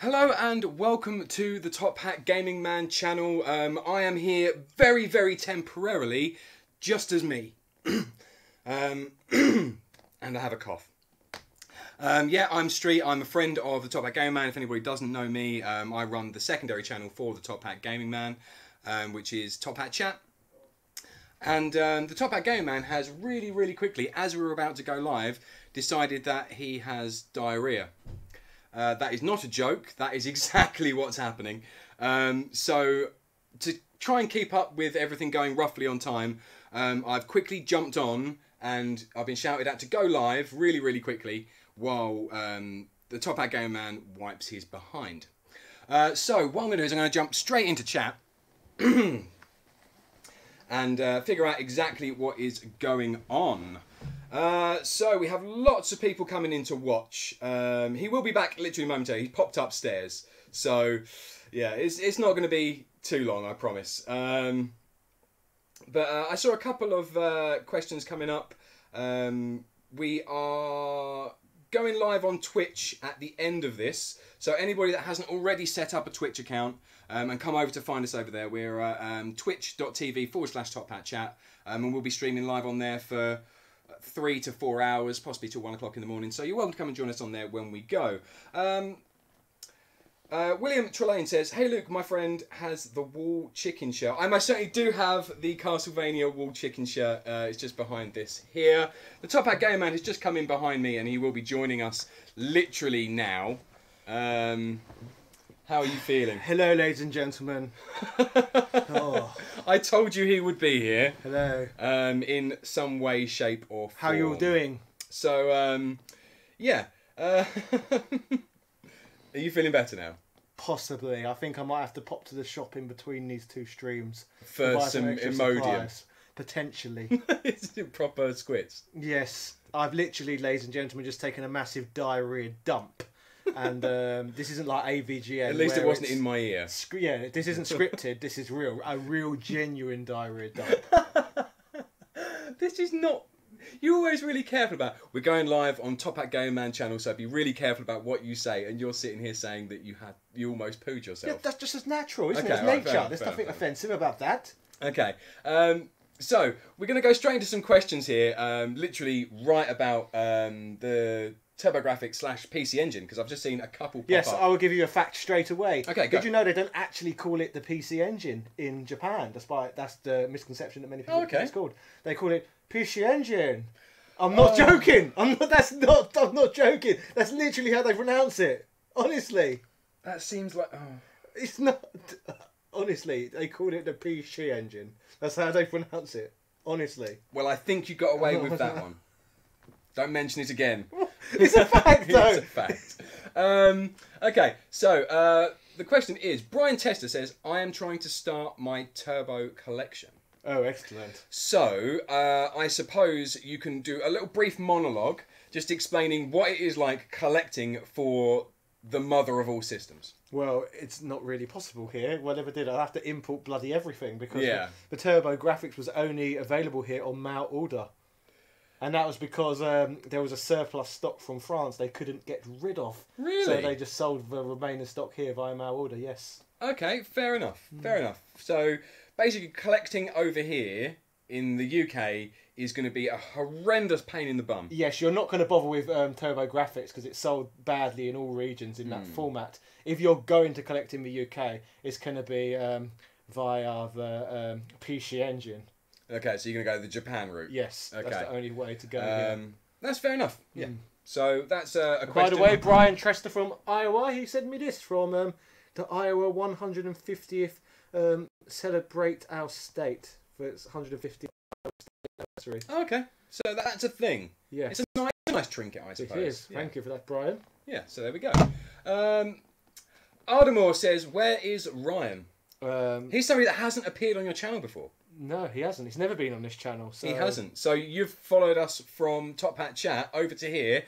Hello and welcome to the Top Hat Gaming Man channel. I am here very, very temporarily, just as me. And I have a cough. Yeah, I'm Street. I'm a friend of the Top Hat Gaming Man. If anybody doesn't know me, I run the secondary channel for the Top Hat Gaming Man, which is Top Hat Chat. And the Top Hat Gaming Man has really quickly, as we were about to go live, decided that he has diarrhea. That is not a joke. That is exactly what's happening. So to try and keep up with everything going roughly on time, I've quickly jumped on and I've been shouted at to go live really quickly while the Top Hat Gaming Man wipes his behind. So what I'm going to do is I'm going to jump straight into chat and figure out exactly what is going on. So we have lots of people coming in to watch. He will be back literally momentarily. He's popped upstairs. So yeah, it's not going to be too long, I promise. But I saw a couple of questions coming up. We are going live on Twitch at the end of this. So anybody that hasn't already set up a Twitch account and come over to find us over there, we're at twitch.tv/TopHatChat, and we'll be streaming live on there for 3 to 4 hours, possibly till 1 o'clock in the morning. So you're welcome to come and join us on there when we go. William Trelane says, "Hey Luke, my friend has the wool chicken shirt." I most certainly do have the Castlevania wool chicken shirt. It's just behind this here. The Top Hat Gamer Man has just come in behind me and he will be joining us literally now. How are you feeling? Hello, ladies and gentlemen. Oh. I told you he would be here. Hello. In some way, shape, or form. How you all doing? So, yeah. Are you feeling better now? Possibly. I think I might have to pop to the shop in between these two streams. For some Imodium. Supplies. Potentially. Is it proper squits? Yes. I've literally, ladies and gentlemen, just taken a massive diarrhea dump. And this isn't like AVGM. At least it wasn't in my ear. Yeah, this isn't scripted. This is real. A real, genuine diarrhea dump. This is not... You're always really careful about... We're going live on Top Hat Gaming Man channel, so be really careful about what you say. And you're sitting here saying that you almost pooed yourself. Yeah, that's just as natural, isn't it? It's right, nature. There's nothing offensive about that. Okay. So, we're going to go straight into some questions here. Literally right about the... TurboGrafx/PC Engine, because I've just seen a couple pop up. I will give you a fact straight away. Okay, go. Did you know they don't actually call it the PC Engine in Japan? Despite that's the misconception that many people think it's called. They call it PC Engine. I'm not joking. I'm not joking. That's literally how they pronounce it. Honestly. That seems like... Oh. It's not... Honestly, they call it the PC Engine. That's how they pronounce it. Honestly. Well, I think you got away with that one. Don't mention it again. It's a fact, though. It's a fact. Okay, so the question is, Brian Tester says, "I am trying to start my Turbo collection." Oh, excellent. So, I suppose you can do a little brief monologue just explaining what it is like collecting for the mother of all systems. Well, it's not really possible here. Whatever did, I'll have to import bloody everything because the TurboGrafx was only available here on mail order. And that was because there was a surplus stock from France they couldn't get rid of. Really? So they just sold the remaining stock here via mail order, yes. Okay, fair enough. Fair enough. So basically collecting over here in the UK is going to be a horrendous pain in the bum. Yes, you're not going to bother with TurboGrafx because it's sold badly in all regions in that format. If you're going to collect in the UK, it's going to be via the PC Engine. Okay, so you're going to go the Japan route? Yes, okay. That's the only way to go. That's fair enough, yeah. So that's a question. By the way, Brian Trester from Iowa, he sent me this from the Iowa 150th Celebrate Our State for its 150th anniversary. Oh, okay, so that's a thing. Yeah. It's a nice trinket, I suppose. It is. Thank you for that, Brian. Yeah, so there we go. Ardamore says, "Where is Ryan?" He's somebody that hasn't appeared on your channel before. No, he hasn't. He's never been on this channel. So... He hasn't. So you've followed us from Top Hat Chat over to here,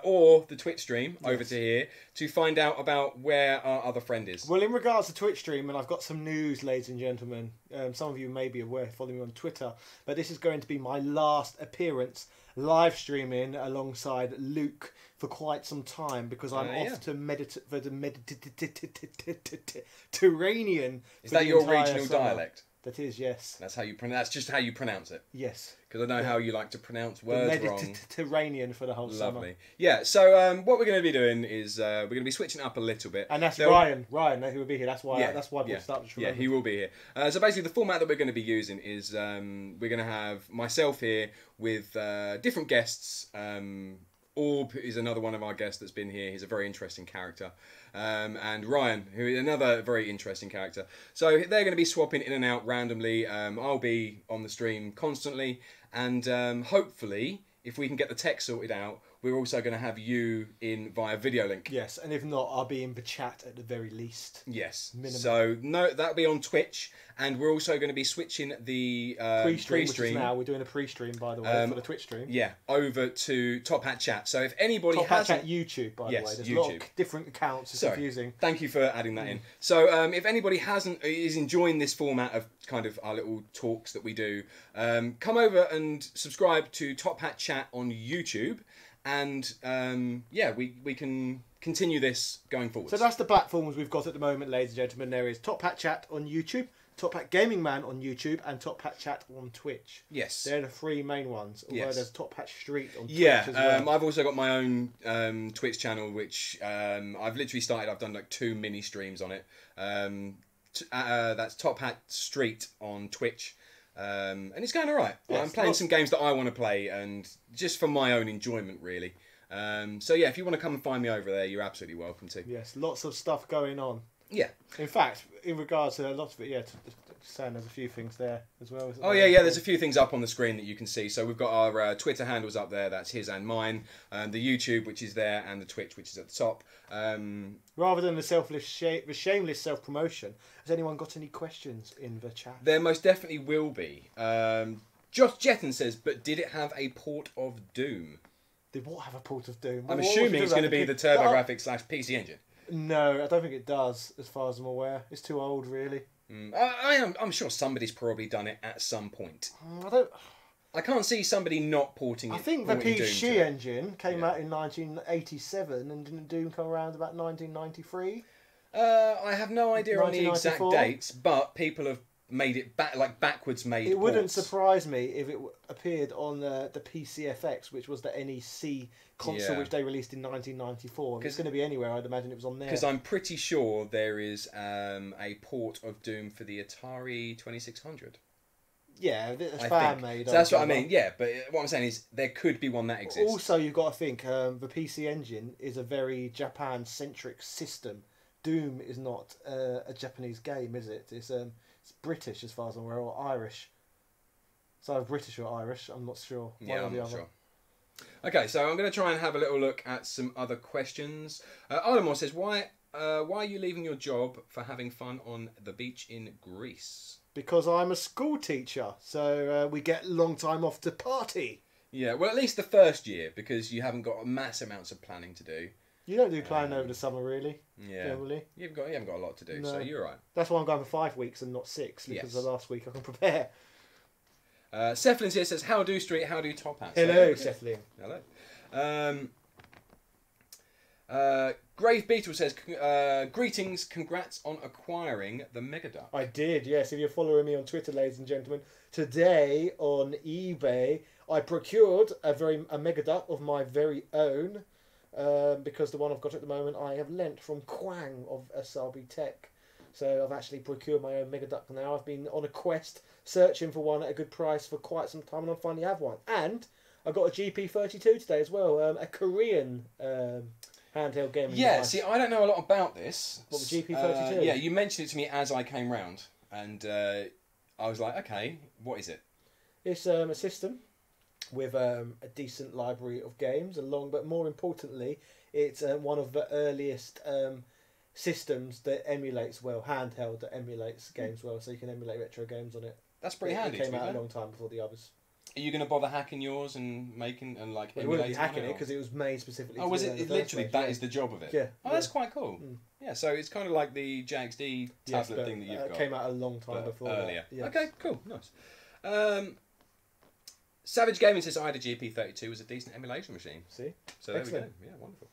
or the Twitch stream over to here, to find out about where our other friend is. Well, in regards to Twitch stream, and I've got some news, ladies and gentlemen. Some of you may be aware, follow me on Twitter, but this is going to be my last appearance live streaming alongside Luke for quite some time, because I'm off to the Mediterranean. Is that your regional dialect? That is, yes. That's how you pronounce. That's just how you pronounce it. Yes. Because I know how you like to pronounce words wrong. Mediterranean for the whole summer. Lovely. Yeah. So what we're going to be doing is we're going to be switching up a little bit. And that's Ryan. Ryan, who will be here. That's why. Yeah, that's why I started to remember. Yeah, he will be here. So basically, the format that we're going to be using is we're going to have myself here with different guests. Orb is another one of our guests that's been here. He's a very interesting character. And Ryan, who is another very interesting character. So they're going to be swapping in and out randomly. I'll be on the stream constantly. And hopefully, if we can get the tech sorted out, we're also going to have you in via video link. Yes, and if not, I'll be in the chat at the very least. Yes. Minimum. So no, that'll be on Twitch, and we're also going to be switching the pre-stream. Which is now we're doing a pre-stream, by the way, for the Twitch stream. Yeah, over to Top Hat Chat. So if anybody Top Hat Chat YouTube, by the way, there's YouTube. A lot of different accounts. It's confusing. Thank you for adding that in. So if anybody is enjoying this format of kind of our little talks that we do, come over and subscribe to Top Hat Chat on YouTube. And we can continue this going forward. So that's the platforms we've got at the moment, ladies and gentlemen. There is Top Hat Chat on YouTube, Top Hat Gaming Man on YouTube, and Top Hat Chat on Twitch. Yes. They're the three main ones. Although there's Top Hat Street on Twitch as well. I've also got my own Twitch channel, which I've literally started. I've done like 2 mini streams on it. That's Top Hat Street on Twitch. And it's going alright. Yes, I'm playing some games that I want to play, and just for my own enjoyment, really. So yeah, if you want to come and find me over there, you're absolutely welcome to. Yes, lots of stuff going on. Yeah. In fact, in regards to lots of it, saying there's a few things there as well. Oh yeah, there's a few things up on the screen that you can see. So we've got our Twitter handles up there. That's his and mine. The YouTube, which is there, and the Twitch, which is at the top. Rather than the shameless self-promotion, has anyone got any questions in the chat? There most definitely will be. Josh Jetton says, but did it have a port of Doom? Did what have a port of Doom? I'm assuming it's going to be the TurboGrafx/PC Engine. No, I don't think it does, as far as I'm aware. It's too old, really. I'm sure somebody's probably done it at some point. I can't see somebody not porting it. I think the PC Engine came out in 1987, and didn't Doom come around about 1993? I have no idea on the exact dates, but people have made it backwards made. It wouldn't surprise me if it appeared on the PCFX, which was the NEC console, which they released in 1994. If it's going to be anywhere, I'd imagine it was on there. Because I'm pretty sure there is a port of Doom for the Atari 2600. Yeah, it's fan-made. So that's what I mean, yeah, but what I'm saying is there could be one that exists. Also, you've got to think, the PC Engine is a very Japan-centric system. Doom is not a Japanese game, is it? It's British, as far as I'm aware, or Irish. So either British or Irish, I'm not sure. I'm not sure. Okay, so I'm going to try and have a little look at some other questions. Alamor says, why are you leaving your job for having fun on the beach in Greece? Because I'm a school teacher, so we get long time off to party. Yeah, well, at least the first year, because you haven't got mass amounts of planning to do. You don't do planning over the summer, really. Yeah. Generally. You haven't got a lot to do, so you're right. That's why I'm going for 5 weeks and not 6, because the last week I can prepare. Cephalin here says, how do Street, how do Top Hat? Hello, Cephalin. Hello. Grave Beetle says, greetings, congrats on acquiring the Megaduck. I did, yes. If you're following me on Twitter, ladies and gentlemen, today on eBay, I procured a Megaduck of my very own, because the one I've got at the moment I have lent from Quang of Asabi Tech. So I've actually procured my own Megaduck now. I've been on a quest searching for one at a good price for quite some time, and I finally have one. And I got a GP32 today as well, a Korean handheld gaming device. See, I don't know a lot about this. What, the GP32? Yeah, you mentioned it to me as I came round, and I was like, okay, what is it? It's a system with a decent library of games, but more importantly, it's one of the earliest systems that emulates handheld that emulates games well, so you can emulate retro games on it. That's pretty handy. It came out a long time before the others. Are you going to bother hacking yours and making and like? Well, you wouldn't be hacking it because it was made specifically. Oh, was it literally that is the job of it? Yeah. Oh, that's quite cool. Yeah, so it's kind of like the JXD tablet thing that you've got. It came out a long time before. Earlier. Yes. Okay, cool, nice. Savage Gaming says I had a GP32 was a decent emulation machine. See, so there we go. Yeah, wonderful.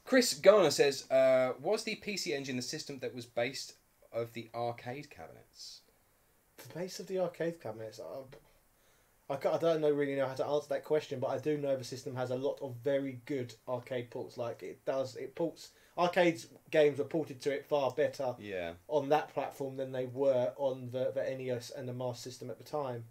Chris Garner says, was the PC Engine the system that was based of the arcade cabinets? The base of the arcade cabinets. I don't really know how to answer that question, but I do know the system has a lot of very good arcade ports. Like it ports arcades games were ported to it far better. Yeah. On that platform than they were on the NES and the Master System at the time.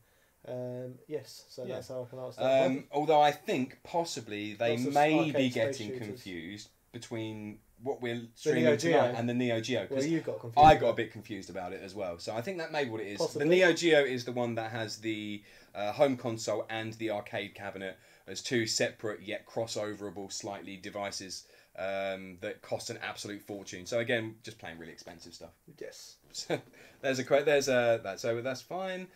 Yes, so that's how I can answer that. Although I think possibly they may be getting confused between what we're streaming tonight and the Neo Geo. Well, you got confused. I got a bit confused about it as well. So I think that may be what it is. Possibly. The Neo Geo is the one that has the home console and the arcade cabinet as two separate yet crossoverable slightly devices that cost an absolute fortune. So again, just playing really expensive stuff. Yes. So there's that. So that's fine.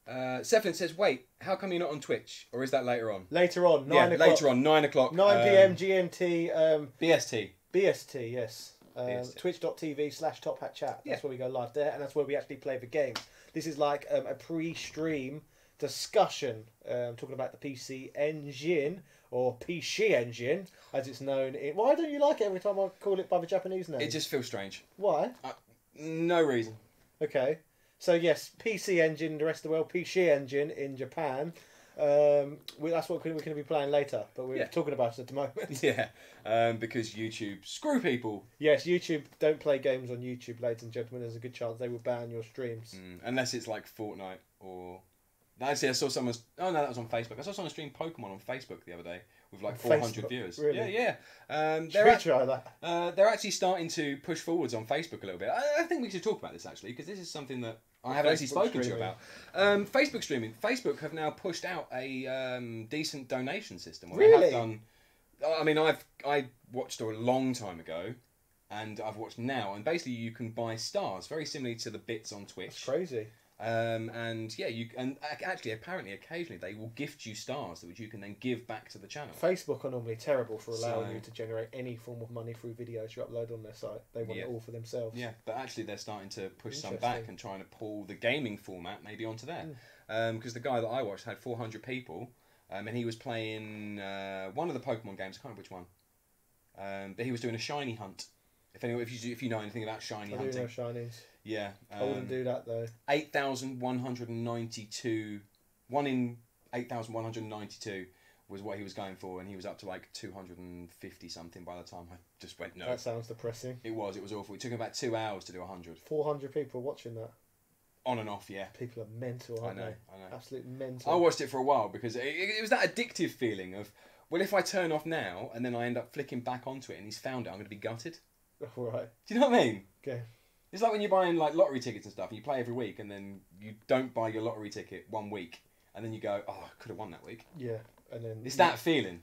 Seflin says, wait, how come you're not on Twitch? Or is that later on? Later on, 9 o'clock. Later on, 9 o'clock. 9 p.m. GMT. BST. BST, yes. Twitch.tv/TopHatChat. That's where we go live there, and that's where we actually play the games. This is like a pre-stream discussion talking about the PC Engine, or PC Engine, as it's known. Why don't you like it every time I call it by the Japanese name? It just feels strange. Why? No reason. Okay. So yes, PC Engine, the rest of the world, PC Engine in Japan. That's what we're going to be playing later, but we're talking about it at the moment. Yeah, because YouTube screw people. Yes, YouTube don't play games on YouTube, ladies and gentlemen. There's a good chance they will ban your streams. Unless it's like Fortnite or... Actually, I saw someone's... Oh, no, that was on Facebook. I saw someone stream Pokemon on Facebook the other day with like 400 viewers. Really? Yeah. Try that. They're actually starting to push forwards on Facebook a little bit. I think we should talk about this, actually, because this is something that I haven't actually spoken to you about. Facebook streaming. Facebook have now pushed out a decent donation system. Really? They have done... I mean, I watched a long time ago, and I've watched now, and basically you can buy stars, very similarly to the bits on Twitch. That's crazy. Actually, apparently, occasionally they will gift you stars that you can then give back to the channel. Facebook are normally terrible for allowing you to generate any form of money through videos you upload on their site. They want it all for themselves. Yeah, but actually they're starting to push some back and trying to pull the gaming format maybe onto there. Because the guy that I watched had 400 people, and he was playing one of the Pokemon games. I can't remember which one, but he was doing a shiny hunt. If you know anything about shiny hunting, I do know shinies. Yeah. I wouldn't do that though. 8,192. 1 in 8,192 was what he was going for, and he was up to like 250 something by the time I just went no. That sounds depressing. It was awful. It took him about 2 hours to do 100. 400 people watching that. On and off, yeah. People are mental, aren't they? I know. Absolute mental. I watched it for a while because it was that addictive feeling of, well, if I turn off now and then I end up flicking back onto it and he's found it, I'm going to be gutted. Right. Do you know what I mean? Okay. It's like when you're buying like lottery tickets and stuff, and you play every week, and then you don't buy your lottery ticket 1 week, and then you go, "Oh, I could have won that week." Yeah, and then it's that feeling,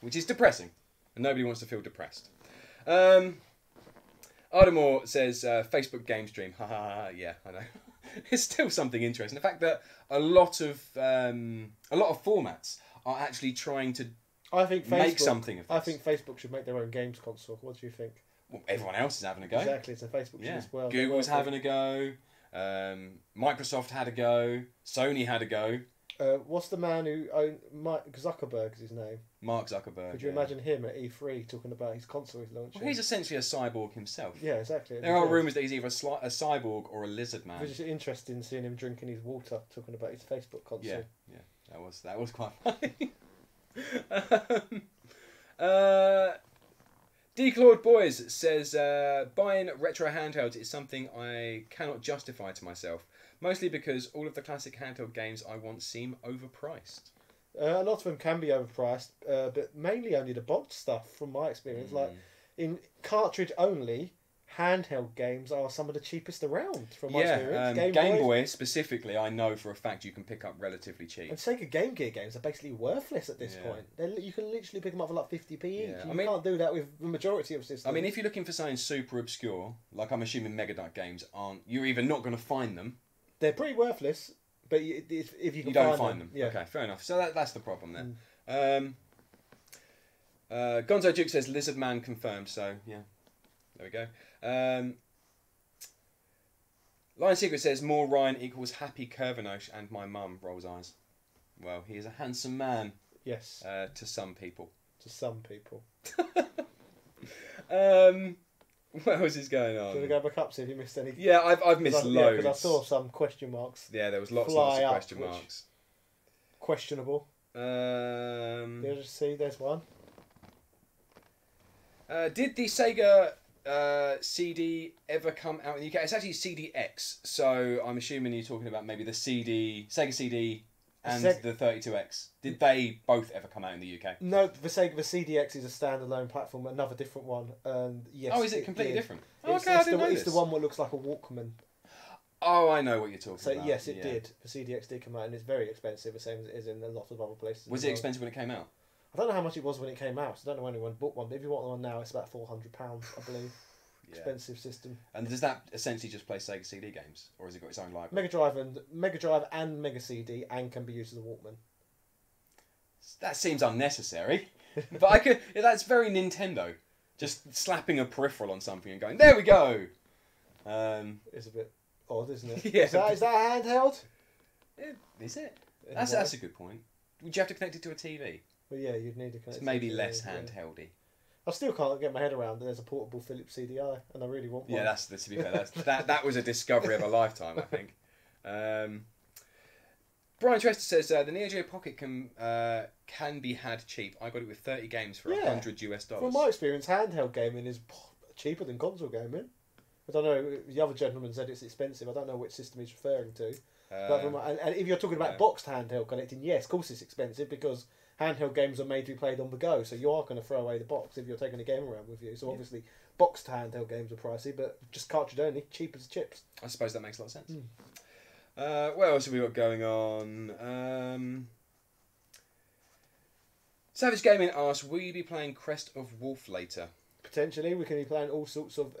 which is depressing, and nobody wants to feel depressed. Ardamore says Facebook game stream. Ha ha ha. Yeah, I know. It's still something interesting. The fact that a lot of formats are actually trying to make something of this. I think Facebook should make their own games console. What do you think? Well, everyone else is having a go. Exactly, so Facebook should as well. Google's having a go. Microsoft had a go. Sony had a go. What's the man who owned Mark Zuckerberg? Is his name? Mark Zuckerberg. Could you imagine him at E3 talking about his console he's launching? Well, he's essentially a cyborg himself. Yeah, exactly. There are rumours that he's either a cyborg or a lizard man. Which is interesting, seeing him drinking his water, talking about his Facebook console. Yeah, that was quite funny. D-Claude Boys says, buying retro handhelds is something I cannot justify to myself, mostly because all of the classic handheld games I want seem overpriced. A lot of them can be overpriced, but mainly only the box stuff, from my experience. Like, in cartridge only handheld games are some of the cheapest around, from my Yeah, experience. Game Boy specifically, I know for a fact you can pick up relatively cheap. And Sega Game Gear games are basically worthless at this point. You can literally pick them up for like 50p each. Yeah. You can't do that with the majority of systems. I mean, if you're looking for something super obscure, like I'm assuming Mega Drive games aren't, you're either not going to find them. They're pretty worthless, but if you can don't find them. Yeah. Okay, fair enough. So that's the problem then. Gonzo Duke says Lizard Man confirmed, so yeah, there we go. Lion Secret says more Ryan equals happy Curvinosh, and my mum rolls eyes. Well, he is a handsome man. Yes. To some people. To some people. What else is going on? Do you want to go back up, see if you missed any? Yeah, I've missed loads. Because I saw some question marks. Yeah, there was lots of question marks. Questionable. You'll just see, there's one. Did the Sega CD ever come out in the UK? It's actually CDX, so I'm assuming you're talking about maybe the Sega CD and the 32X. Did they both ever come out in the UK? No, the CDX is a standalone platform, another different one. And yes, is it completely different? Oh, okay, I didn't know this. It's the one that looks like a Walkman. Oh, I know what you're talking about. So yes, it did. The CDX did come out, and it's very expensive, the same as it is in a lot of other places. Was it expensive when it came out? I don't know how much it was when it came out. So I don't know when anyone bought one. But if you want one now, it's about £400, I believe. Expensive system. And does that essentially just play Sega CD games, or has it got its own library? Mega Drive and Mega CD, and can be used as a Walkman. That seems unnecessary, but that's very Nintendo. Just slapping a peripheral on something and going, there we go. It's a bit odd, isn't it? Yeah. Is that a handheld? Is it? That's a good point. Would you have to connect it to a TV? Well, yeah, you'd need to connect. It's maybe less handheldy. I still can't get my head around that there's a portable Philips CDI, and I really want one. Yeah, to be fair, that was a discovery of a lifetime, I think. Brian Trester says the Neo Geo Pocket can be had cheap. I got it with 30 games for $100 US. From my experience, handheld gaming is cheaper than console gaming. I don't know. The other gentleman said it's expensive. I don't know which system he's referring to. And if you're talking about boxed handheld collecting, yes, of course it's expensive because handheld games are made to be played on the go, so you are going to throw away the box if you're taking a game around with you. So obviously, boxed handheld games are pricey, but just cartridge only, cheap as chips. I suppose that makes a lot of sense. What else have we got going on? Savage Gaming asks, will you be playing Crest of Wolf later? Potentially, we can be playing all sorts of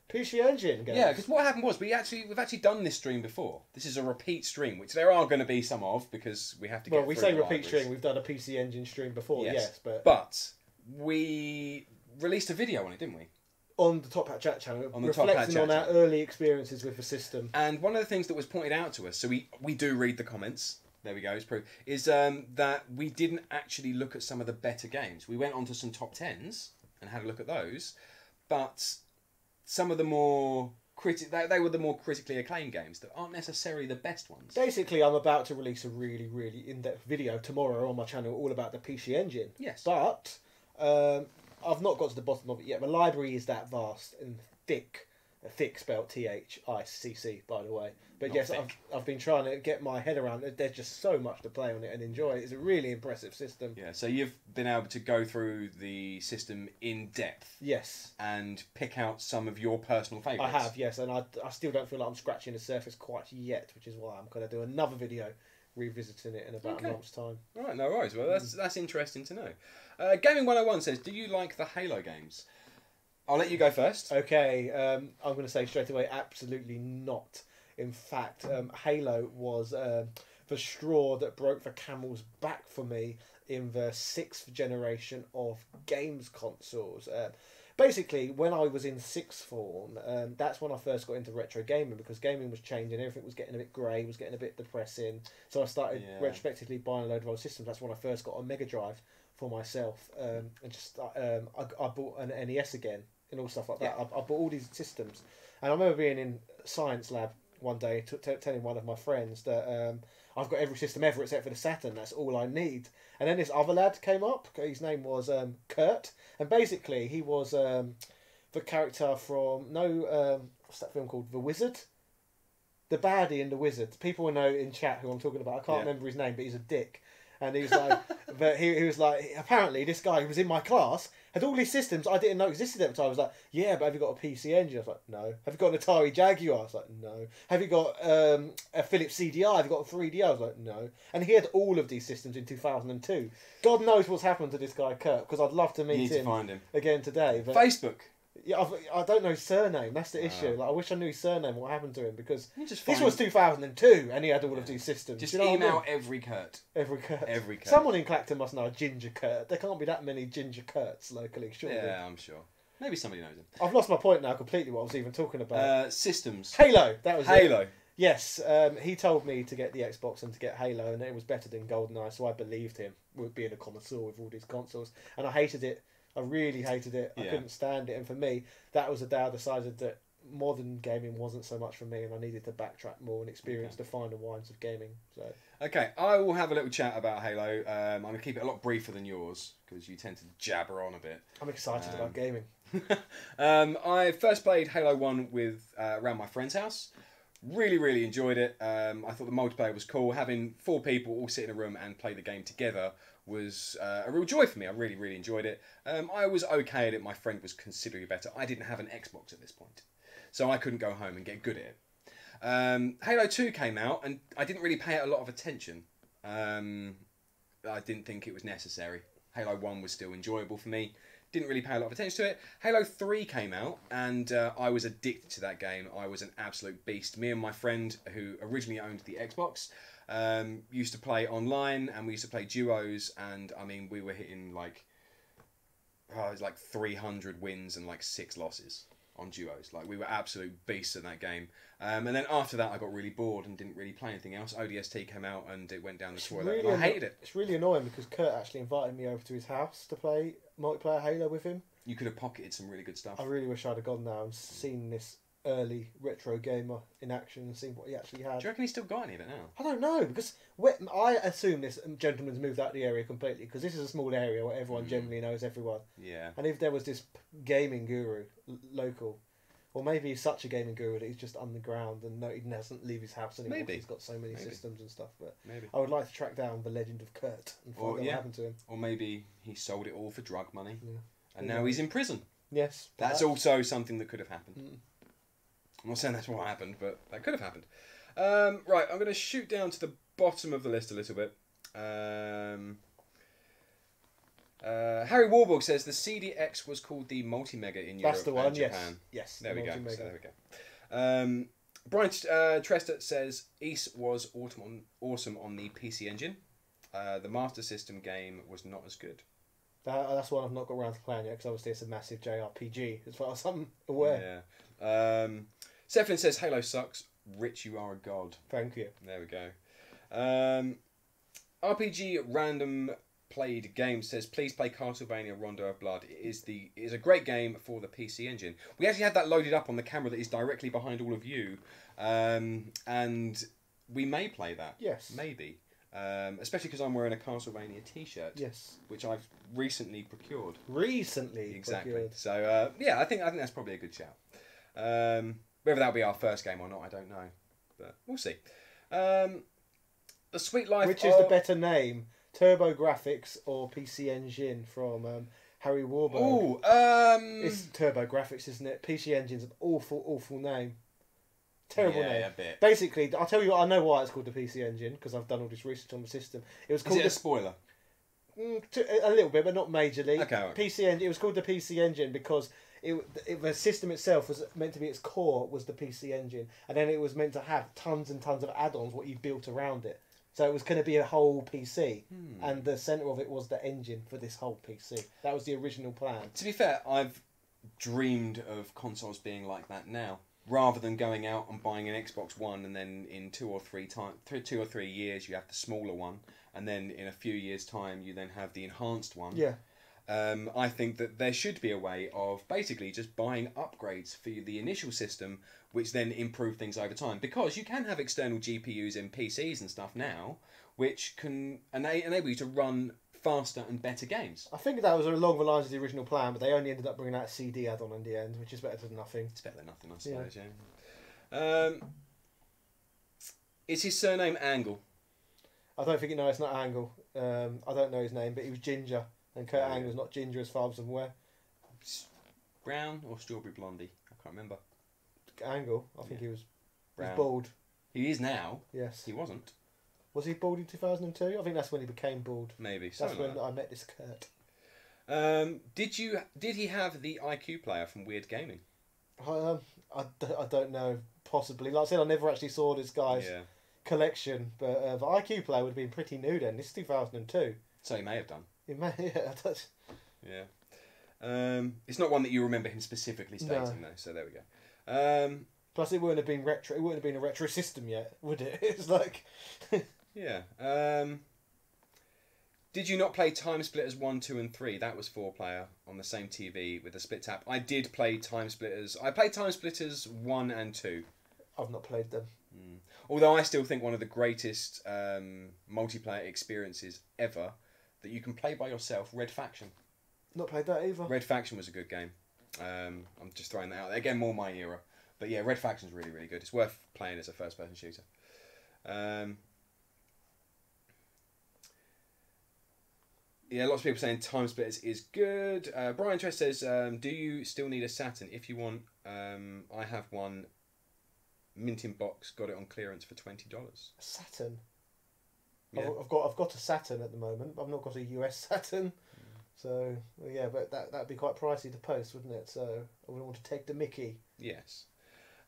PC Engine games. Yeah, because what happened was we've actually done this stream before. This is a repeat stream, which there are going to be some of because we have to get. Well, we say repeat stream. We've done a PC Engine stream before, yes, but we released a video on it, didn't we? On the Top Hat Chat channel, reflecting on our early experiences with the system. And one of the things that was pointed out to us, so we do read the comments. There we go. It's proof. Is that we didn't actually look at some of the better games. We went onto some top 10s and had a look at those, but some of the more they were the more critically acclaimed games that aren't necessarily the best ones. Basically, I'm about to release a really, really in-depth video tomorrow on my channel all about the PC Engine. Yes. But I've not got to the bottom of it yet. My library is that vast and thick. Thick spelled THICC, by the way. But not yes, I've been trying to get my head around it. There's just so much to play on it and enjoy. It's a really impressive system. Yeah, so you've been able to go through the system in depth. Yes. And pick out some of your personal favourites. I have, yes. And I still don't feel like I'm scratching the surface quite yet, which is why I'm going to do another video revisiting it in about a month's time. All right, no worries. Well, that's interesting to know. Gaming 101 says, do you like the Halo games? I'll let you go first. Okay, I'm going to say straight away, absolutely not. In fact, Halo was the straw that broke the camel's back for me in the 6th generation of games consoles. Basically, when I was in 6th form, that's when I first got into retro gaming because gaming was changing, everything was getting a bit grey, was getting a bit depressing. So I started retrospectively buying a load of old systems. That's when I first got a Mega Drive for myself, and just I bought an NES again and all stuff like that. I bought all these systems, and I remember being in science lab one day telling one of my friends that I've got every system ever except for the Saturn. That's all I need. And then this other lad came up. His name was Kurt, and basically he was the character from what's that film called? The Wizard. The baddie in The Wizard. People will know in chat who I'm talking about. I can't remember his name, but he's a dick. And he was like, but he was like, apparently this guy who was in my class Had all these systems I didn't know existed at the time. I was like, yeah, but have you got a PC Engine? I was like, no. Have you got an Atari Jaguar? I was like, no. Have you got a Philips CDI? Have you got a 3D? I was like, no. And he had all of these systems in 2002. God knows what's happened to this guy, Kurt, because I'd love to meet him, find him again today. But Facebook. Yeah, I don't know his surname. That's the issue. Like, I wish I knew his surname. What happened to him? Because this was 2002, and he had all of these systems. Just you know email every Kurt. Every Kurt. Every Kurt. Someone in Clacton must know a Ginger Kurt. There can't be that many Ginger Kurts locally, surely. Yeah, I'm sure. Maybe somebody knows him. I've lost my point now completely. What I was even talking about. Systems. Halo. That was Halo. It. Yes, he told me to get the Xbox and to get Halo, and it was better than GoldenEye, so I believed him with being a connoisseur with all these consoles, and I hated it. I really hated it. I couldn't stand it. And for me, that was the day I decided that modern gaming wasn't so much for me, and I needed to backtrack more and experience the finer wines of gaming. So okay, I will have a little chat about Halo. I'm going to keep it a lot briefer than yours, because you tend to jabber on a bit. I'm excited about gaming. I first played Halo 1 with around my friend's house. Really, really enjoyed it. I thought the multiplayer was cool. Having 4 people all sit in a room and play the game together was a real joy for me. I really, really enjoyed it. I was okay at it. My friend was considerably better. I didn't have an Xbox at this point, so I couldn't go home and get good at it. Halo 2 came out, and I didn't really pay it a lot of attention. I didn't think it was necessary. Halo 1 was still enjoyable for me. Didn't really pay a lot of attention to it. Halo 3 came out, and I was addicted to that game. I was an absolute beast. Me and my friend, who originally owned the Xbox, used to play online, and we used to play duos, and I mean, we were hitting like, it was like 300 wins and like 6 losses on duos. Like, we were absolute beasts at that game. And then after that, I got really bored and didn't really play anything else. ODST came out, and it went down the toilet, and I hated it. It's really annoying, because Kurt actually invited me over to his house to play multiplayer Halo with him. You could have pocketed some really good stuff. I really wish I'd have gone now and seen this early retro gamer in action and seen what he actually had. Do you reckon he's still got any of it now? I don't know, because I assume this gentleman's moved out of the area completely, because this is a small area where everyone generally knows everyone. Yeah. And if there was this gaming guru local, or maybe he's such a gaming guru that he's just underground and he doesn't leave his house anymore. Maybe he's got so many systems and stuff. But maybe I would like to track down the legend of Kurt and find out what happened to him. Or maybe he sold it all for drug money, and now he's in prison. Yes, that's also something that could have happened. I'm not saying that's what happened, but that could have happened. Right, I'm going to shoot down to the bottom of the list a little bit. Harry Warburg says the CDX was called the Multi-Mega in Europe and Japan. Yes. There we go. So there we go. Brian Trester says East was awesome on the PC Engine. The Master System game was not as good. That's one I've not got around to playing yet, because obviously it's a massive JRPG, as far as I'm aware. Yeah. Seflin says Halo sucks. Rich, you are a god. Thank you. There we go. RPG Random Played Game says please play Castlevania Rondo of Blood. It is a great game for the PC Engine. We actually have that loaded up on the camera that is directly behind all of you, and we may play that. Yes. Maybe. Especially because I'm wearing a Castlevania T-shirt. Yes. Which I've recently procured. Exactly. Procured. So yeah, I think that's probably a good shout. Whether that'll be our first game or not, I don't know, but we'll see. The Sweet Life. Which is the better name, Turbo Graphics or PC Engine from Harry Warburg? It's Turbo Graphics, isn't it? PC Engine's an awful name. Terrible name. Yeah, a bit. Basically, I'll tell you what, I know why it's called the PC Engine, because I've done all this research on the system. It was called. Is it a spoiler? A little bit, but not majorly. Okay. PC Engine. It was called the PC Engine because the system itself was meant to be, its core was the PC Engine, and then it was meant to have tons and tons of add-ons what you built around it. So it was going to be a whole PC, and the centre of it was the engine for this whole PC. That was the original plan. To be fair, I've dreamed of consoles being like that now, rather than going out and buying an Xbox One and then in 2 or 3 years you have the smaller one, and then in a few years' time you then have the enhanced one. Yeah. I think that there should be a way of basically just buying upgrades for the initial system, which then improve things over time. Because you can have external GPUs in PCs and stuff now, which can enable you to run faster and better games. I think that was along the lines of the original plan, but they only ended up bringing out a CD add-on in the end, which is better than nothing. It's better than nothing, I suppose, yeah. Is his surname Angle? I don't think it's not Angle. I don't know his name, but he was Ginger. And Kurt Angle's not Ginger as far as I'm aware. brown or strawberry blondie? I can't remember. Angle. I think he was Brown. bald. He is now. Yes. He wasn't. Was he bald in 2002? I think that's when he became bald. Maybe. That's when I met this Kurt. Did he have the IQ player from Weird Gaming? I don't know. Possibly. Like I said, I never actually saw this guy's collection, but the IQ player would have been pretty new then. This is 2002. So he may have done. He may, yeah. Yeah. It's not one that you remember him specifically stating, though. So there we go. Plus, it wouldn't have been retro. It wouldn't have been a retro system yet, would it? It's like. Yeah. Did you not play Time Splitters 1, 2, and 3? That was 4-player on the same TV with a split tap. I did play Time Splitters. I played Time Splitters 1 and 2. I've not played them. Although I still think one of the greatest multiplayer experiences ever that you can play by yourself, Red Faction. Not played that either. Red Faction was a good game. I'm just throwing that out there. Again, more my era. But yeah, Red Faction's really, really good. It's worth playing as a first-person shooter. Yeah, lots of people saying Time Splitters is good. Brian Tress says, do you still need a Saturn? If you want, I have one mint in box. Got it on clearance for $20. A Saturn? Yeah. I've got a Saturn at the moment. I've not got a US Saturn. So, well, yeah, but that'd be quite pricey to post, wouldn't it? So, I wouldn't want to take the mickey. Yes.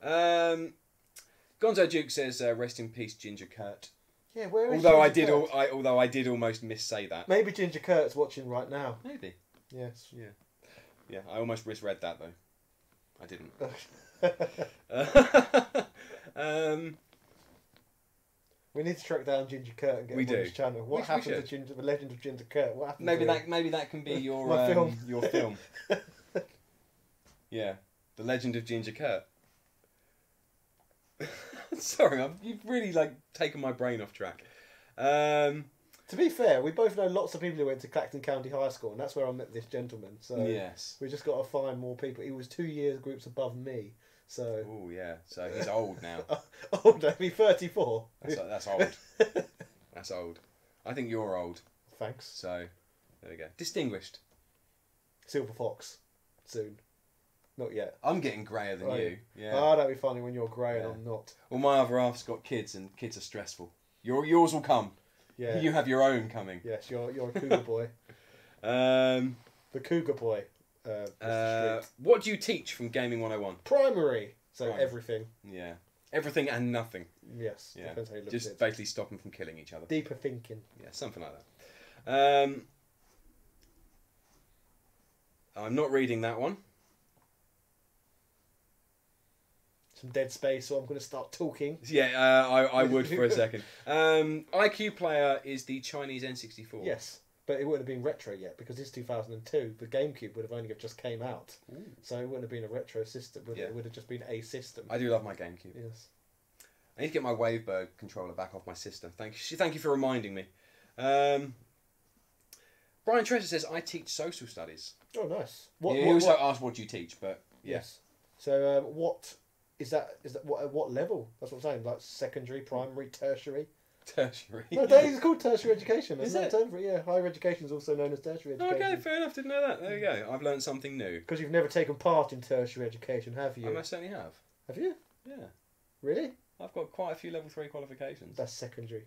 Gonzo Duke says, rest in peace, Ginger Kurt. Yeah, where is although Ginger Kurt? Although I did almost missay that. Maybe Ginger Kurt's watching right now. Maybe. Yes. Yeah. Yeah, I almost misread that, though. I didn't. We need to track down Ginger Kurt and get him on his channel. What happened to the Legend of Ginger Kurt? What happened? Maybe that can be your film. Your film. Yeah, the Legend of Ginger Kurt. Sorry, you've really taken my brain off track. To be fair, we both know lots of people who went to Clacton County High School, and that's where I met this gentleman. So yes, we just got to find more people. He was 2 years groups above me. So. Oh yeah, so he's old now. Old, maybe 34. That's old. That's old. I think you're old. Thanks. So, there we go. Distinguished. Silver Fox. Soon. Not yet. I'm getting greyer than you. Yeah. Oh, that'd be funny when you're grey and I'm not. Well, my other half's got kids, and kids are stressful. Yours will come. Yeah. You have your own coming. Yes, you're a cougar boy. The cougar boy. What do you teach from Gaming 101? Primary. So everything. Yeah. Everything and nothing. Yes. Yeah. Depends how you look just at it. basically stop them from killing each other. Deeper thinking. Yeah, something like that. I'm not reading that one. Some dead space, so I'm going to start talking. Yeah, I would for a second. IQ Player is the Chinese N64. Yes, but it wouldn't have been retro yet because it's 2002. The GameCube would have only just came out. Ooh. So it wouldn't have been a retro system, would it? It would have just been a system. I do love my GameCube. Yes. I need to get my Wavebird controller back off my system. Thank you for reminding me. Brian Treasure says, I teach social studies. Oh, nice. He also asked, what do you teach? But yes. So what... Is that what level? That's what I'm saying. Like secondary, primary, tertiary. Tertiary. No, it's called tertiary education. Is it? Term for it. Yeah, higher education is also known as tertiary education. Okay, fair enough. Didn't know that. There you go. I've learned something new. Because you've never taken part in tertiary education, have you? I certainly have. Have you? Yeah. Really? I've got quite a few level 3 qualifications. That's secondary.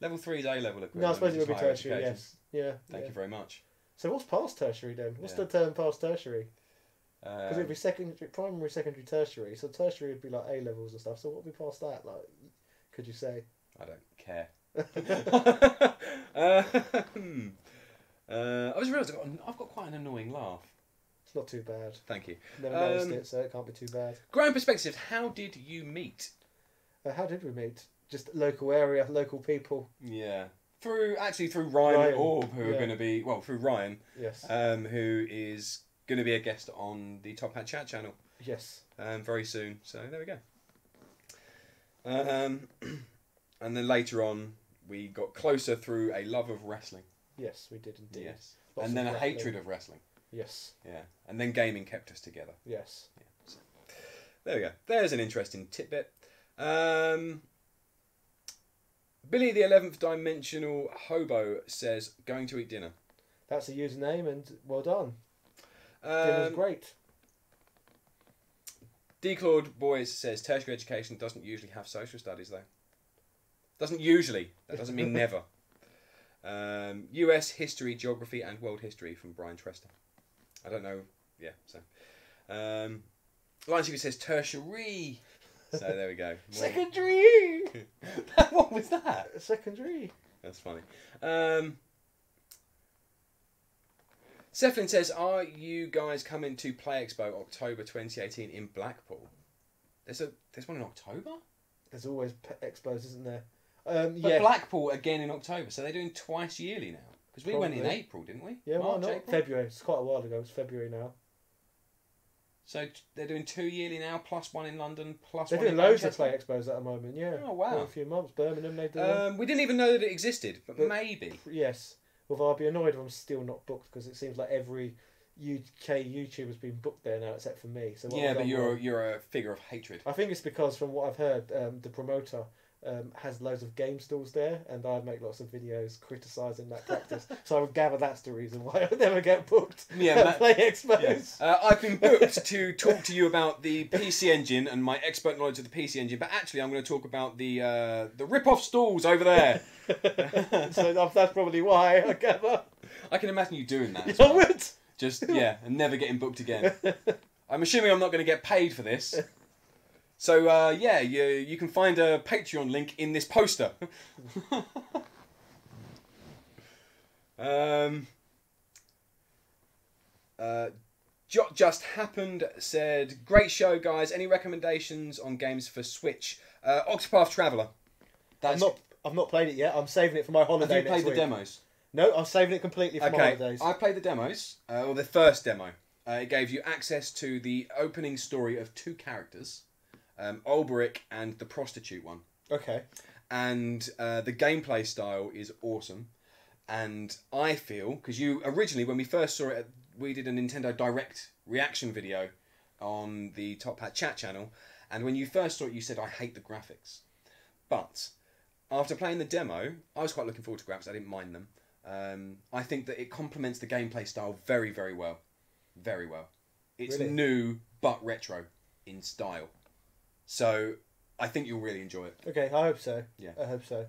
Level 3 is A-level equivalent. No, I suppose it would be tertiary. Education. Yes. Yeah. Thank you very much. So what's past tertiary then? What's the term past tertiary? Because it'd be secondary, primary, secondary, tertiary. So tertiary would be like A levels and stuff. So what would be past that? Like, could you say? I don't care. I just realised I've got quite an annoying laugh. It's not too bad. Thank you. Never noticed it, so it can't be too bad. Grand perspective. How did you meet? How did we meet? Just local area, local people. Yeah. Through Ryan Orb, who are going to be through Ryan. Yes. Who is going to be a guest on the Top Hat Chat channel. Yes. Very soon. So there we go. And then later on, we got closer through a love of wrestling. Yes, we did indeed. Yes. And then a hatred of wrestling. Yes. Yeah. And then gaming kept us together. Yes. Yeah. So, there we go. There's an interesting tidbit. Billy the 11th Dimensional Hobo says, going to eat dinner. That's a username and well done. Dinner's great. D-Claude Boys says tertiary education doesn't usually have social studies though. Doesn't usually. That doesn't mean never. US history, geography, and world history from Brian Trester. I don't know. Yeah. So, Lion Secret says tertiary. So there we go. Secondary. What was that? Secondary. That's funny. Cephalin says, "Are you guys coming to Play Expo October 2018 in Blackpool?" There's one in October. There's always expos, isn't there? But yeah. Blackpool again in October, so they're doing twice yearly now. Because we went in April, didn't we? Yeah, March, why not? April? February. It's quite a while ago. It's February now. So they're doing 2 yearly now, plus one in London, plus they're one in doing loads of Manchester. Play Expos at the moment. Yeah. Oh wow! For a few months, Birmingham they do. We didn't even know that it existed, but maybe. Yes. Although I'll be annoyed if I'm still not booked because it seems like every UK YouTuber's been booked there now except for me. So Yeah, but you're a figure of hatred. I think it's because from what I've heard, the promoter has loads of game stalls there, and I make lots of videos criticising that practice. So I would gather that's the reason why I never get booked. Yeah, Play Expos. Yeah. I've been booked to talk to you about the PC Engine and my expert knowledge of the PC Engine, but actually I'm going to talk about the rip-off stalls over there. So that's probably why I gather. I can imagine you doing that. I would. Just and never getting booked again. I'm assuming I'm not going to get paid for this. So, you can find a Patreon link in this poster. Just Happened said, "Great show, guys. Any recommendations on games for Switch?" Octopath Traveler. I've not played it yet. I'm saving it for my holiday. Have you played next the week. demos? No, I'm saving it completely for my holidays. I played the demos, or the first demo. It gave you access to the opening story of 2 characters. Ulbrich and the prostitute one. Okay. And the gameplay style is awesome. And I feel, because you originally, when we first saw it, we did a Nintendo Direct reaction video on the Top Hat chat channel. And when you first saw it, you said, "I hate the graphics." But after playing the demo, I was quite looking forward to graphics. I didn't mind them. I think that it complements the gameplay style very, very well. Very well. It's Really? new, but retro in style. So I think you'll really enjoy it. Okay, I hope so. Yeah. I hope so.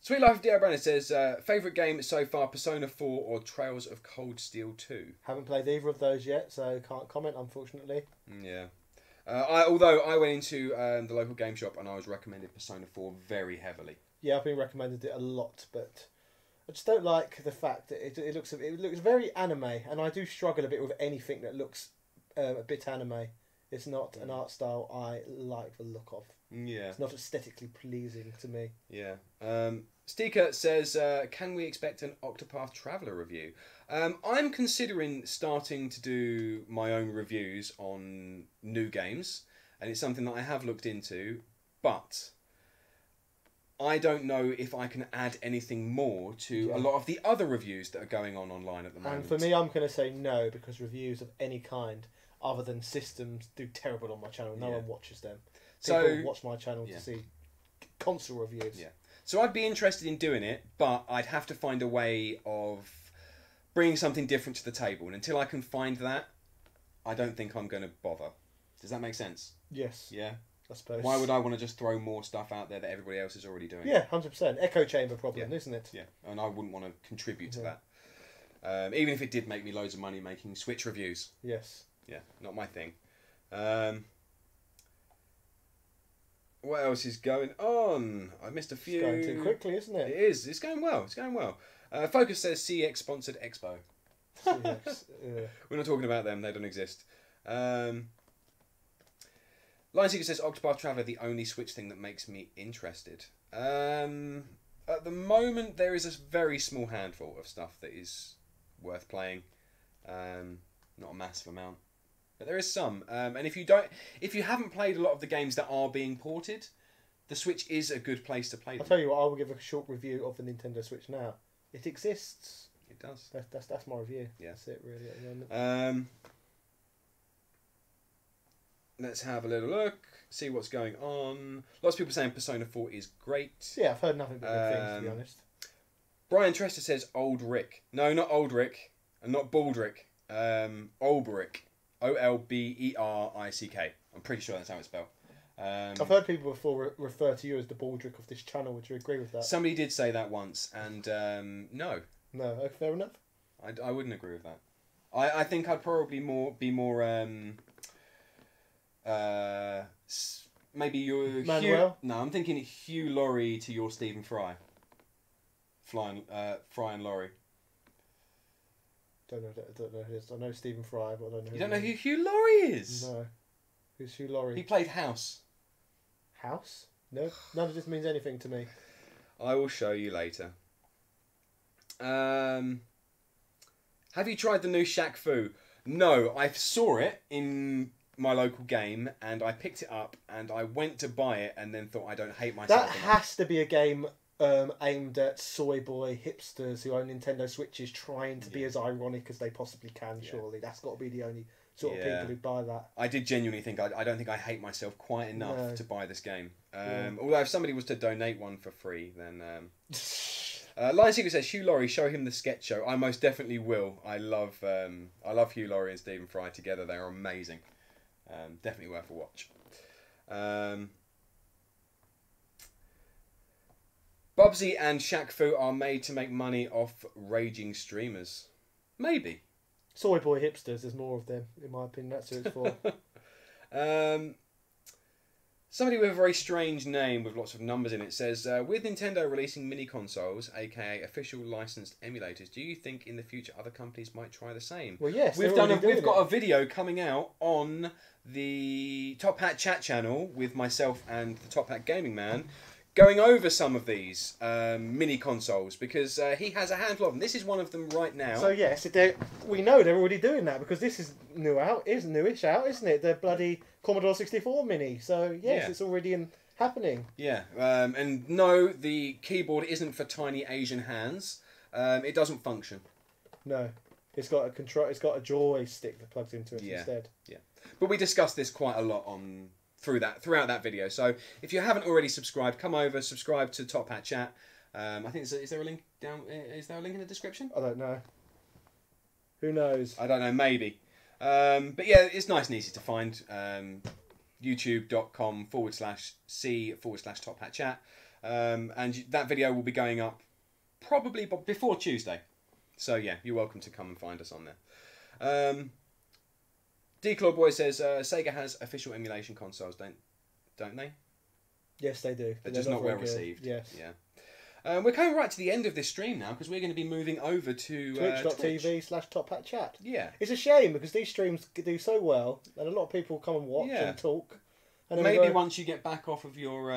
Sweet Life of D.R. Brenner says, favourite game so far, Persona 4 or Trails of Cold Steel 2? Haven't played either of those yet, so can't comment, unfortunately. Yeah. Although I went into the local game shop and I was recommended Persona 4 very heavily. Yeah, I've been recommended it a lot, but I just don't like the fact that it looks very anime, and I do struggle a bit with anything that looks a bit anime. It's not an art style I like the look of. Yeah. It's not aesthetically pleasing to me. Yeah. Steeka says, can we expect an Octopath Traveler review? I'm considering starting to do my own reviews on new games, and it's something that I have looked into, but I don't know if I can add anything more to a lot of the other reviews that are going on online at the moment. And for me, I'm going to say no, because reviews of any kind, other than systems, do terrible on my channel. No one watches them. People watch my channel to see console reviews. Yeah. So I'd be interested in doing it, but I'd have to find a way of bringing something different to the table. And until I can find that, I don't think I'm going to bother. Does that make sense? Yes. Yeah? I suppose. Why would I want to just throw more stuff out there that everybody else is already doing? Yeah, 100%. Echo chamber problem, isn't it? Yeah, and I wouldn't want to contribute to that. Even if it did make me loads of money making Switch reviews. Yes. Yeah, not my thing. What else is going on? I missed a few. It's going too quickly, isn't it? It is. It's going well. It's going well. Focus says CX sponsored Expo. CX, We're not talking about them. They don't exist. Lion Seeker says Octopath Traveler the only Switch thing that makes me interested. At the moment, there is a very small handful of stuff that is worth playing. Not a massive amount. But there is some, and if you haven't played a lot of the games that are being ported, the Switch is a good place to play them. I'll tell you what, I will give a short review of the Nintendo Switch now. It exists. It does. That's my review. Yeah. That's it, really, at the moment. Let's have a little look, see what's going on. Lots of people saying Persona 4 is great. Yeah, I've heard nothing but good things, to be honest. Brian Trester says Old Rick. No, not Old Rick. and not Baldrick. Olberick. Olberick. I'm pretty sure that's how it's spelled. I've heard people before refer to you as the Baldrick of this channel. Would you agree with that? Somebody did say that once, and no. No, fair enough. I wouldn't agree with that. I think I'd probably be more maybe your Manuel? No, I'm thinking Hugh Laurie to your Stephen Fry. Fry and Laurie. Don't know who it is. I know Stephen Fry, but I don't know. You don't know who Hugh Laurie is? No. Who's Hugh Laurie? He played House. House? No, none of this means anything to me. I will show you later. Have you tried the new Shaq Fu? No, I saw it in my local game and I picked it up and I went to buy it and then thought I don't hate myself. That has to be a game aimed at soy boy hipsters who own Nintendo Switches trying to be as ironic as they possibly can, surely. That's got to be the only sort of people who buy that. I did genuinely think I don't think I hate myself quite enough to buy this game. Although if somebody was to donate one for free, then... Lion Secret says, Hugh Laurie, show him the sketch show. I most definitely will. I love Hugh Laurie and Stephen Fry together. They're amazing. Definitely worth a watch. Bubsy and Shaq Fu are made to make money off raging streamers. Maybe. Soy boy hipsters, there's more of them, in my opinion. That's who it's for. Somebody with a very strange name with lots of numbers in it says, with Nintendo releasing mini consoles, aka official licensed emulators, do you think in the future other companies might try the same? Well, yes, we've got a video coming out on the Top Hat Chat channel with myself and the Top Hat Gaming Man, going over some of these mini consoles because he has a handful of them. This is one of them right now. So yes, we know they're already doing that because this is newish out, isn't it? The bloody Commodore 64 Mini. So yes, it's already happening. Yeah, and no, the keyboard isn't for tiny Asian hands. It doesn't function. No, it's got a control. It's got a joystick that plugs into it instead. Yeah, but we discussed this quite a lot throughout that video. So if you haven't already subscribed, come over, subscribe to Top Hat Chat. I think is there a link down? Is there a link in the description? I don't know. Who knows? I don't know. Maybe. But yeah, it's nice and easy to find. YouTube.com/C/Top Hat Chat, and that video will be going up probably before Tuesday. So yeah, you're welcome to come and find us on there. D-Claw Boy says Sega has official emulation consoles, don't they? Yes, they do. They're just not well received. Yes. Yeah. We're coming right to the end of this stream now because we're going to be moving over to Twitch.tv/Top Hat Chat. Yeah. It's a shame because these streams do so well and a lot of people come and watch and talk. And maybe once you get back off of your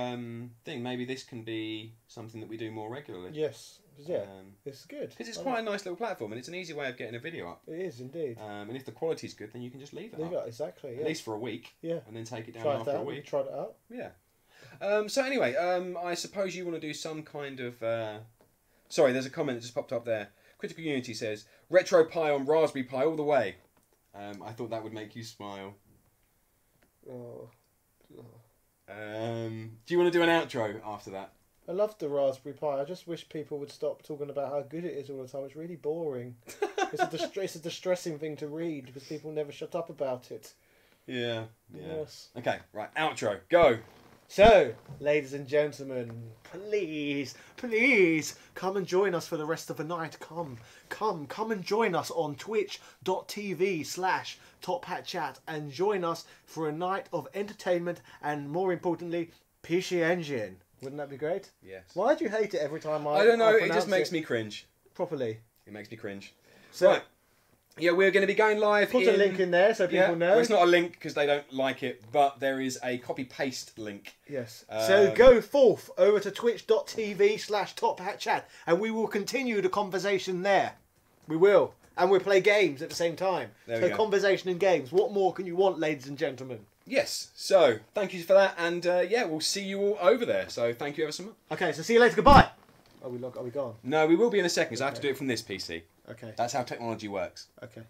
thing, maybe this can be something that we do more regularly. Yes. Yeah. It's good. Because it's quite a nice little platform and it's an easy way of getting a video up. It is indeed. And if the quality's good, then you can just leave it up. Exactly. At least for a week. Yeah. And then take it down after a week. Tried it out. Yeah. So anyway, I suppose you want to do some kind of... Sorry, there's a comment that just popped up there. Critical Unity says, Retro Pie on Raspberry Pi all the way. I thought that would make you smile. Oh. Do you want to do an outro after that? I love the Raspberry Pi. I just wish people would stop talking about how good it is all the time. It's really boring. It's a distressing thing to read because people never shut up about it. Yeah. Yes. Okay, right, outro, go. So, ladies and gentlemen, please come and join us for the rest of the night. Come and join us on twitch.tv/Top Hat Chat and join us for a night of entertainment and, more importantly, PC Engine. Wouldn't that be great? Yes. Why do you hate it every time I don't know, it just makes me cringe. Properly. It makes me cringe. So, right. Yeah, we're going to be going live. Put a link in there so people know. Well, it's not a link because they don't like it, but there is a copy-paste link. Yes. So go forth over to twitch.tv/Top Hat Chat and we will continue the conversation there. We will. And we'll play games at the same time. So conversation and games. What more can you want, ladies and gentlemen? Yes. So, thank you for that. And yeah, we'll see you all over there. So, thank you ever so much. Okay, so see you later. Goodbye. Are we gone? No, we will be in a second because I have to do it from this PC. Okay. That's how technology works. Okay.